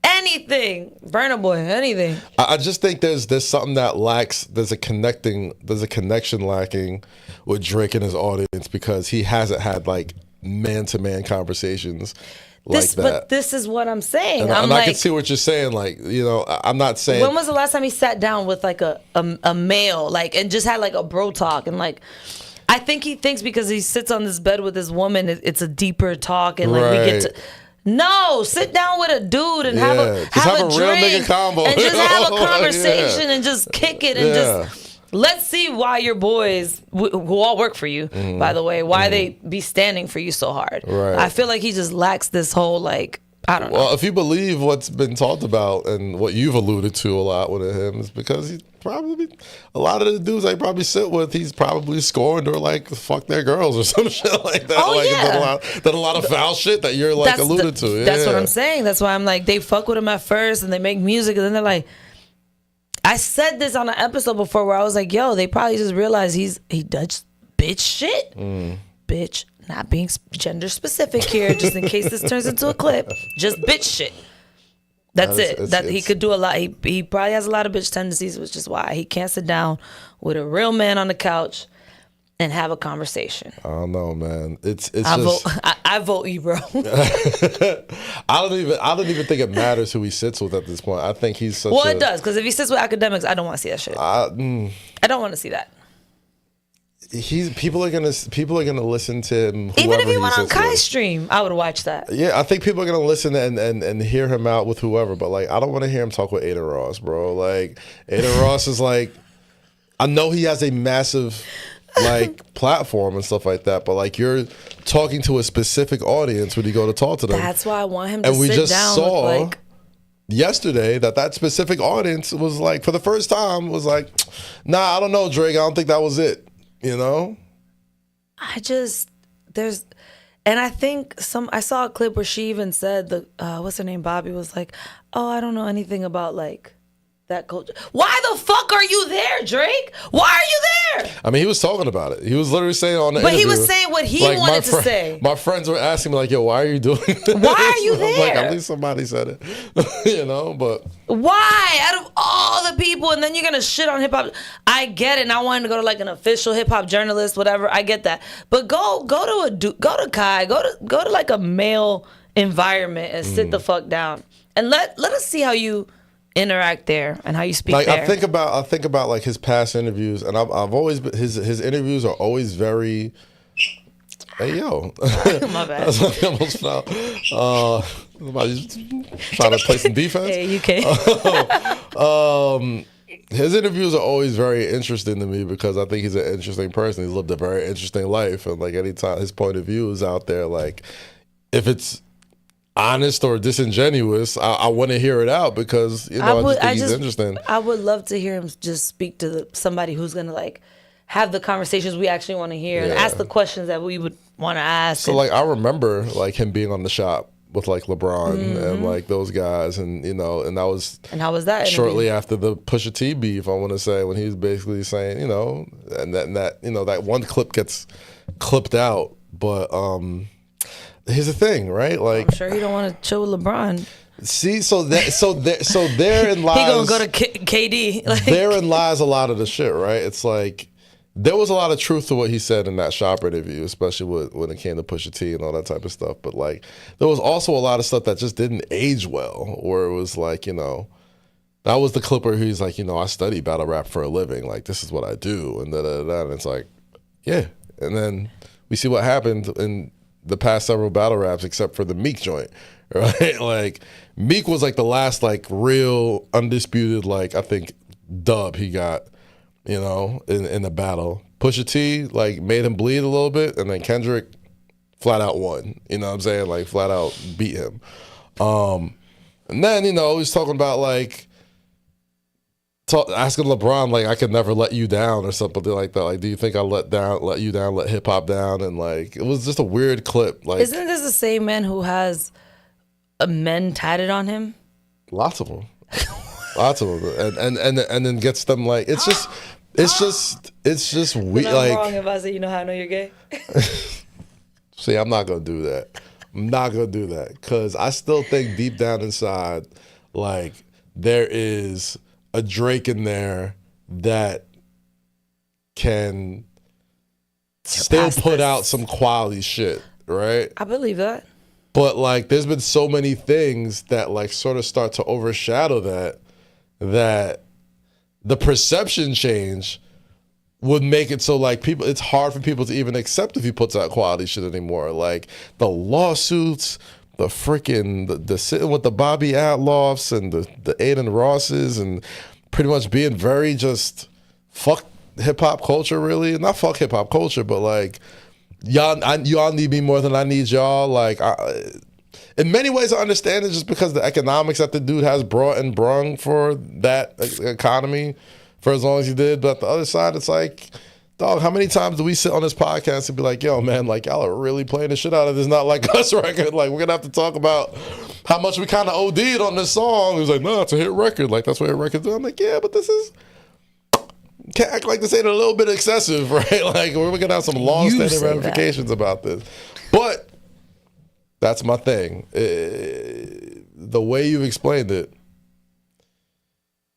anything. Burna Boy, anything. I just think there's something that lacks. There's a connection lacking with Drake and his audience because he hasn't had like man-to-man conversations. But this is what I'm saying. And I can see what you're saying. Like, I'm not saying. When was the last time he sat down with like a male, like, and just had like a bro talk? And like, I think he thinks because he sits on this bed with this woman, it's a deeper talk, and like we get to. No, sit down with a dude and have a real drink nigga combo and just have a conversation and just kick it and just. Let's see why your boys, who all work for you, by the way, why they be standing for you so hard. Right. I feel like he just lacks this whole, like, I don't know. Well, if you believe what's been talked about and what you've alluded to a lot with him, is because he's probably, a lot of the dudes I probably sit with, he's probably scorned or like fuck their girls or some shit like that. Oh, like, yeah. Done a lot of foul shit that you're like alluded to. Yeah. That's what I'm saying. That's why I'm like, they fuck with him at first and they make music and then they're like, I said this on an episode before where I was like, yo, they probably just realized he does bitch shit. Bitch, not being gender specific here, just in case this turns into a clip. Just bitch shit. That's it. He could do a lot. He probably has a lot of bitch tendencies, which is why he can't sit down with a real man on the couch and have a conversation. I don't know, man. I vote Ebro. I don't even think it matters who he sits with at this point. I think he's such it does, because if he sits with academics, I don't want to see that shit. I don't want to see that. People are gonna listen to him. Even if he went on Kai's stream, I would watch that. Yeah, I think people are gonna listen and hear him out with whoever. But like, I don't want to hear him talk with Ada Ross, bro. Like, Ada Ross is like, I know he has a massive like platform and stuff like that, but like, you're talking to a specific audience when you go to talk to them. That's why I want him to sit down with like. Yesterday that specific audience was like, for the first time, was like, nah, I don't know, Drake. I don't think that was it. I think I saw a clip where she even said what's her name, Bobby, was like, oh, I don't know anything about like that culture. Why the fuck are you there, Drake? Why are you there? I mean, he was talking about it. He was literally saying on the interview. But he was saying what he wanted to say. My friends were asking me like, "Yo, why are you doing this? Why are you there?" Like, at least somebody said it, But why? Out of all the people, and then you're gonna shit on hip hop. I get it. And I wanted to go to like an official hip hop journalist, whatever. I get that. But go to Kai. Go to like a male environment and sit the fuck down and let us see how you interact there and how you speak like, there. I think about like his past interviews, and I've always been, his interviews are always very. Hey yo, my bad. That's what I almost felt. Somebody's trying to play some defense. Hey, you can. His interviews are always very interesting to me because I think he's an interesting person. He's lived a very interesting life, and like anytime his point of view is out there, like if it's honest or disingenuous, I want to hear it out because I just think he's interesting. I would love to hear him just speak to somebody who's gonna like have the conversations we actually want to hear and ask the questions that we would want to ask. So like I remember like him being on the shop with like LeBron and like those guys, and and that was how was that shortly interview? after the Pusha T beef, I want to say, when he was basically saying and that that one clip gets clipped out, but here's the thing, right? Like, I'm sure he don't want to chill with LeBron. See, so therein lies. He gonna go to KD. Like. Therein lies a lot of the shit, right? It's like there was a lot of truth to what he said in that shop interview, especially when it came to Pusha T and all that type of stuff. But like, there was also a lot of stuff that just didn't age well, or it was like, that was the clip where he's like, I study battle rap for a living, like this is what I do, and and it's like, yeah, and then we see what happened in the past several battle raps, except for the Meek joint, right? Like Meek was like the last like real undisputed, like I think dub he got, in the battle. Pusha T like made him bleed a little bit, and then Kendrick flat out won. You know what I'm saying? Like flat out beat him. And then he's talking about like asking LeBron like I could never let you down or something like that. Like, do you think I let you down, let hip hop down? And like it was just a weird clip. Like, isn't this the same man who has men tatted on him? Lots of them. Lots of them, and then gets them like it's just weird. I'm like, wrong if I say how I know you're gay. See, I'm not gonna do that. I'm not gonna do that because I still think deep down inside, like there is a Drake in there that can still put out some quality shit, right? I believe that. But like, there's been so many things that like sort of start to overshadow that the perception change would make it so like it's hard for people to even accept if he puts out quality shit anymore. Like the lawsuits, the freaking the sitting with the Bobby Atlofs and the Aiden Rosses, and pretty much being very just fuck hip hop culture, really. Not fuck hip hop culture, but like y'all need me more than I need y'all. Like in many ways I understand it, just because the economics that the dude has brought and brung for that economy for as long as he did. But the other side, it's like, dog, how many times do we sit on this podcast and be like, yo, man, like y'all are really playing the shit out of this Not Like Us record? Like we're gonna have to talk about how much we kind of OD'd on this song. He was like, no, it's a hit record. Like that's what hit records do. I'm like, yeah, but this is, can't act like this ain't a little bit excessive, right? Like we're gonna have some long-standing ramifications about this. But that's my thing. The way you've explained it,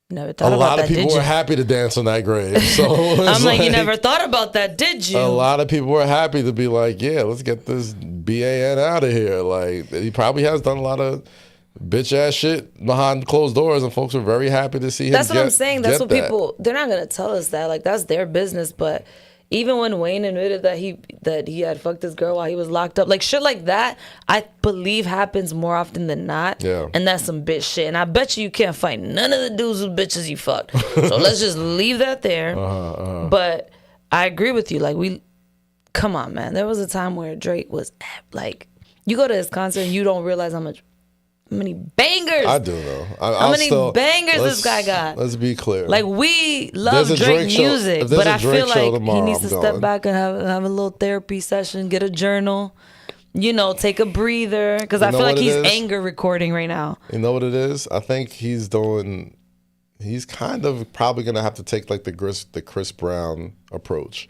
never thought about that. A lot of people were happy to dance on that grave. So I'm like, you never thought about that, did you? A lot of people were happy to be like, yeah, let's get this BAN out of here. Like he probably has done a lot of bitch ass shit behind closed doors, and folks were very happy to see him. That's what I'm saying. That's what people, they're not gonna tell us that. Like that's their business. But even when Wayne admitted that he had fucked his girl while he was locked up, like shit like that, I believe happens more often than not. Yeah. And that's some bitch shit. And I bet you can't find none of the dudes who bitches you fucked. So let's just leave that there. But I agree with you. Like come on, man. There was a time where Drake was like, you go to his concert and you don't realize how many bangers. I do though. How many bangers this guy got? Let's be clear. Like we love Drake music, but I feel like he needs to step back and have a little therapy session, get a journal, take a breather, because I feel like he's anger recording right now. You know what it is? I think he's he's kind of probably gonna have to take like the Chris Brown approach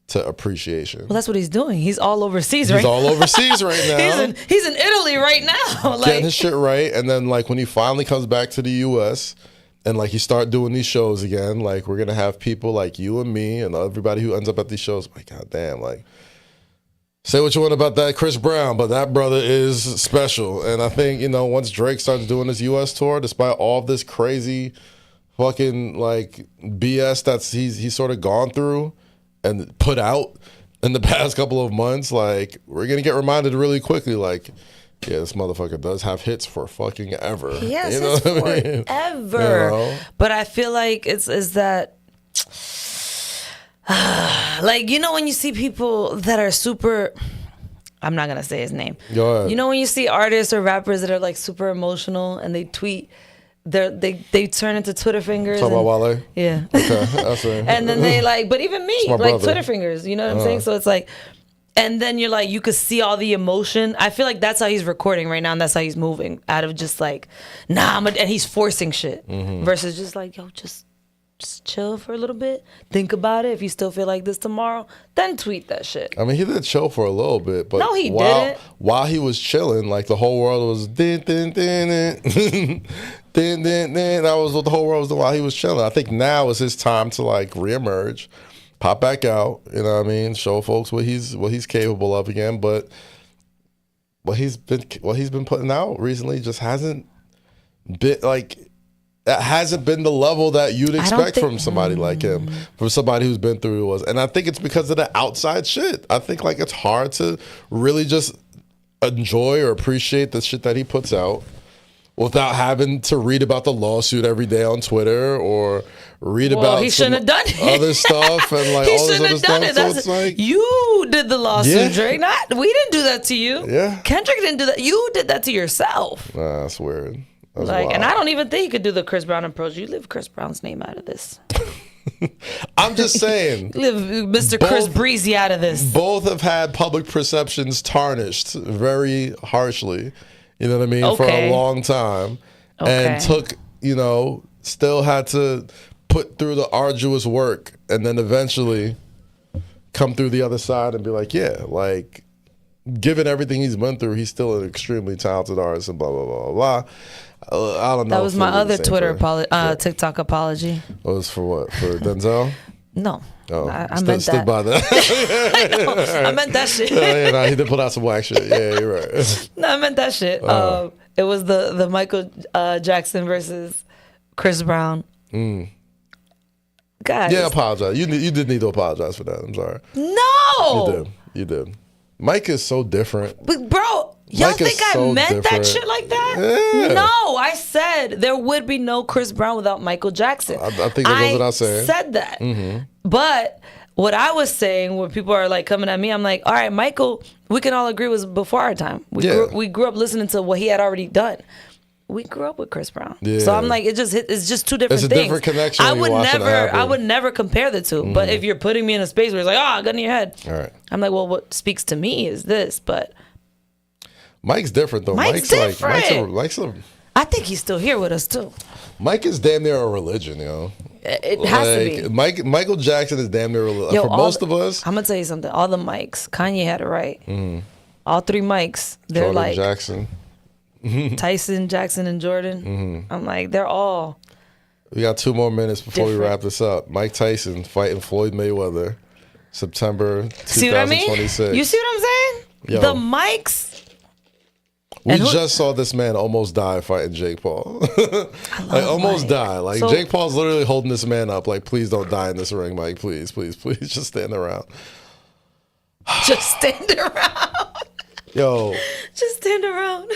to appreciation. Well, that's what he's doing. He's all overseas right now. He's all overseas right now. He's in Italy right now. Like, getting his shit right. And then like when he finally comes back to the US and like he start doing these shows again, like we're gonna have people like you and me and everybody who ends up at these shows, like, God damn, like, say what you want about that Chris Brown, but that brother is special. And I think, you know, once Drake starts doing his US tour, despite all of this crazy fucking like BS that's he's sort of gone through and put out in the past couple of months, like, we're gonna get reminded really quickly, like, yeah, this motherfucker does have hits for fucking ever. Yes, you know it's what I mean? Forever. You know? But I feel like it's that like, you know, when you see people that are super, I'm not gonna say his name. Go ahead. You know when you see artists or rappers that are like super emotional and they tweet, they turn into Twitter fingers. Talk about Wale? Yeah. Okay, that's it. And then they like, but even me, like brother. Twitter fingers, you know what I'm saying? So it's like, and then you're like, you could see all the emotion. I feel like that's how he's recording right now, and that's how he's moving, out of just like, and he's forcing shit versus just like, yo, just chill for a little bit. Think about it. If you still feel like this tomorrow, then tweet that shit. I mean, he did chill for a little bit, but No, he didn't. While he was chilling, like the whole world was din din din din din din din. That was what the whole world was doing while he was chilling. I think now is his time to like reemerge, pop back out. You know what I mean? Show folks what he's capable of again. But what he's been putting out recently just hasn't been like. That hasn't been the level that you'd expect from somebody like him, from somebody who's been through it. And I think it's because of the outside shit. I think like it's hard to really just enjoy or appreciate the shit that he puts out without having to read about the lawsuit every day on Twitter or read about he shouldn't have done it. Other stuff and like all this other stuff. So it's like, you did the lawsuit, Drake. We didn't do that to you. Yeah. Kendrick didn't do that. You did that to yourself. Nah, that's weird. That's like, wild. and I don't even think you could do the Chris Brown approach. You leave Chris Brown's name out of this. I'm just saying. Leave Mr. Chris Breezy out of this. Both have had public perceptions tarnished very harshly, you know what I mean, for a long time. And took, you know, still had to put through the arduous work and then eventually come through the other side and be like, yeah, like, given everything he's been through, he's still an extremely talented artist and blah, blah, blah, blah. I don't know. That was my other Twitter TikTok apology. It was for what? For Denzel? No. Oh, I meant stood that. by that. I know. I meant that shit. Yeah, he did put out some whack shit. Yeah, you're right. No, I meant that shit. It was the Michael Jackson versus Chris Brown. Mm. God. Yeah, apologize. You did need to apologize for that. I'm sorry. No. You did. Mike is so different. But bro, y'all Mike think I meant that shit like that? Yeah. No, I said there would be no Chris Brown without Michael Jackson. I think that goes without saying. I said that. But what I was saying, when people are like coming at me, I'm like, all right, Michael, we can all agree was before our time. We grew up listening to what he had already done. We grew up with Chris Brown. Yeah. So I'm like, it's just two different things. It's a different connection. I would never compare the two. But if you're putting me in a space where it's like, gun in your head. All right. I'm like, well, what speaks to me is this, but Mike's different though. Mike's different. Mike's a I think he's still here with us too. Mike is damn near a religion, yo. It has to be. Michael Jackson is damn near a religion. For most of us. I'm gonna tell you something. All the mics, Kanye had it right. All three mics, they're Jordan like Jackson. Tyson, Jackson, and Jordan. I'm like, they're all. We got 2 more minutes before we wrap this up. Mike Tyson fighting Floyd Mayweather, September 2026. See what I mean? You see what I'm saying? Yo. The mics. We just saw this man almost die fighting Jake Paul. Like almost die. Like so, Jake Paul's literally holding this man up. Like, please don't die in this ring, Mike. Please, please, please, just stand around. Just stand around. Yo. Just stand around.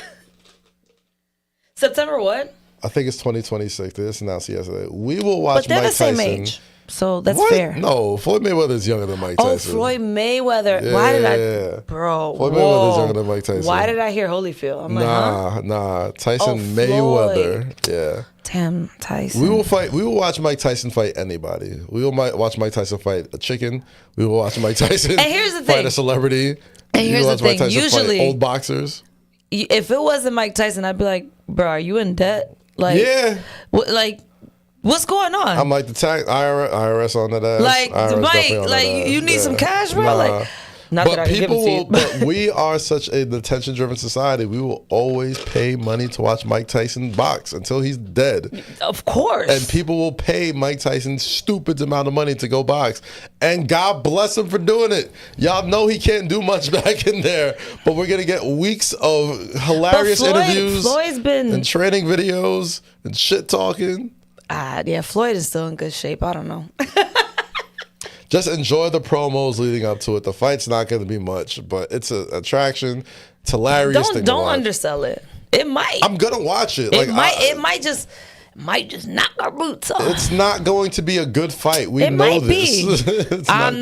September what? I think it's 2026. They just announced yesterday. We will watch Mike Tyson. But they're the same age. So that's fair. No, Floyd Mayweather is younger than Mike Tyson. Oh, Floyd Mayweather. Yeah. Why did I, bro? Floyd Mayweather is younger than Mike Tyson. Why did I hear Holyfield? I'm like, nah. Tyson Mayweather. Yeah. Damn, Tyson. We will watch Mike Tyson fight anybody. We will watch Mike Tyson fight a chicken. We will watch Mike Tyson fight a celebrity. And here's the thing. Usually, fight old boxers. If it wasn't Mike Tyson, I'd be like, bro, are you in debt? Like, yeah. Like, What's going on? I'm like the tax IRS on that ass. Like, IRS Mike, like you need some cash, bro. Nah. Like, not but that I can give it to you. But we are such an attention-driven society. We will always pay money to watch Mike Tyson box until he's dead. Of course. And people will pay Mike Tyson stupid amount of money to go box. And God bless him for doing it. Y'all know he can't do much back in there. But we're going to get weeks of hilarious interviews and training videos and shit talking. Yeah, Floyd is still in good shape. I don't know. Just enjoy the promos leading up to it. The fight's not going to be much, but it's an attraction. It's hilarious. Don't undersell it. It might. I'm gonna watch it. It might just knock our boots off. It's not going to be a good fight. We know this. I'm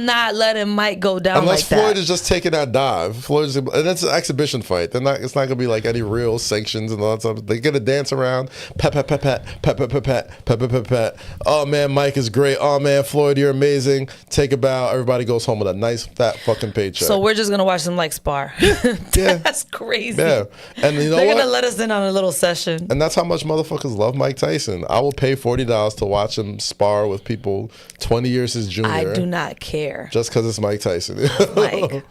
not letting Mike go down unless like that. Floyd is just taking that dive. And that's an exhibition fight. It's not gonna be like any real sanctions and all that stuff. They're gonna dance around. Pat, pat, pat, pat, pat, pat, pat, pat, pat, pat, pat, pat. Oh man, Mike is great. Oh man, Floyd, you're amazing. Take a bow. Everybody goes home with a nice fat fucking paycheck. So we're just gonna watch them like spar. Yeah. That's crazy. Yeah. And you know they're what? gonna let us in on a little session. And that's how much motherfuckers love Mike Tyson. I will pay $40 to watch him spar with people 20 years his junior. I do not care. Just because it's Mike Tyson. Mike.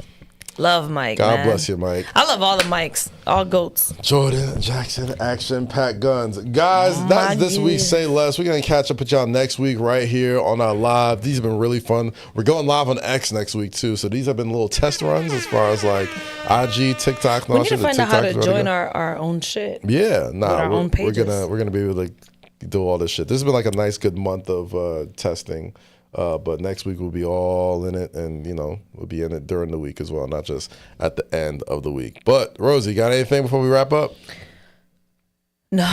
Love Mike. God bless you, Mike. I love all the Mikes. All goats. Jordan, Jackson, action, pack guns. Guys, that's this week's Say Less. We're going to catch up with y'all next week right here on our live. These have been really fun. We're going live on X next week, too. So these have been little test runs as far as like IG, TikTok. We need to find out how to join our own shit. Yeah. Nah, our own pages. We're gonna be able to do all this shit. This has been like a nice, good month of testing. But next week we'll be all in it, and we'll be in it during the week as well, not just at the end of the week. But Rosie, got anything before we wrap up? No.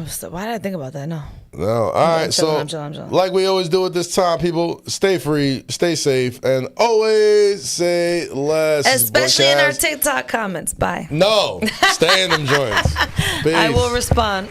So why did I think about that? No. All right. So, like we always do at this time, people, stay free, stay safe, and always say less. Especially in our TikTok comments. Bye. No, stay in them joints. I will respond.